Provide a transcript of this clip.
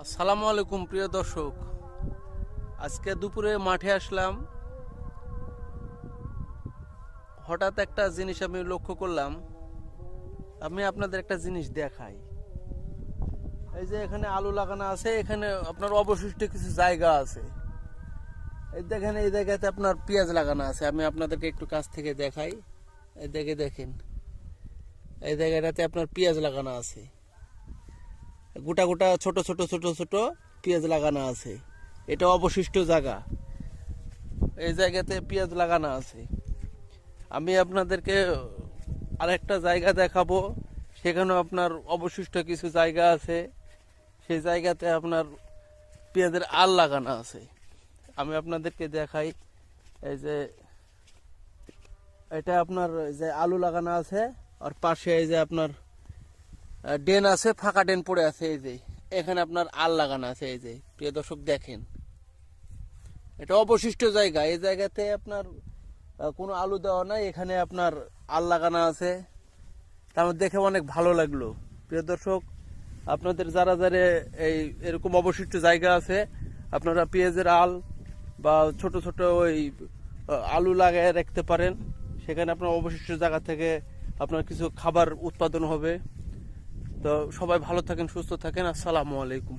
আসসালামু আলাইকুম প্রিয় দর্শক, আজকে দুপুরে মাঠে আসলাম। হঠাৎ একটা জিনিস আমি লক্ষ্য করলাম। আমি আপনাদের একটা জিনিস দেখাই। এই যে এখানে আলু লাগানো আছে, এখানে আপনার অবশিষ্ট কিছু জায়গা আছে। এই দেখেন, এই জায়গাতে আপনার পেঁয়াজ লাগানো আছে। আমি আপনাদেরকে একটু কাছ থেকে দেখাই। এই দেখে দেখেন, এই জায়গাটাতে আপনার পেঁয়াজ লাগানো আছে। গোটা গোটা ছোট ছোট ছোট ছোট পেঁয়াজ লাগানো আছে। এটা অবশিষ্ট জায়গা। এই জায়গাতে পেঁয়াজ লাগানো আছে। আমি আপনাদেরকে আরেকটা জায়গা দেখাবো, সেখানেও আপনার অবশিষ্ট কিছু জায়গা আছে। সেই জায়গাতে আপনার পেঁয়াজের আল লাগানো আছে। আমি আপনাদেরকে দেখাই। এই যে এটা আপনার যে আলু লাগানো আছে, আর পাশে এই যে আপনার ড্রেন আছে, ফাঁকা ড্রেন পড়ে আছে। এই যে এখানে আপনার আল লাগানো আছে। এই যে প্রিয় দর্শক দেখেন, এটা অবশিষ্ট জায়গা। এই জায়গাতে আপনার কোনো আলু দেওয়া নাই, এখানে আপনার আল লাগানো আছে। আমার দেখে অনেক ভালো লাগলো। প্রিয় দর্শক, আপনাদের যারা যারা এই এরকম অবশিষ্ট জায়গা আছে, আপনারা পেঁয়াজের আল বা ছোট ছোট ওই আলু লাগায় রাখতে পারেন। সেখানে আপনার অবশিষ্ট জায়গা থেকে আপনার কিছু খাবার উৎপাদন হবে। তো সবাই ভালো থাকেন, সুস্থ থাকেন। আসসালামু আলাইকুম।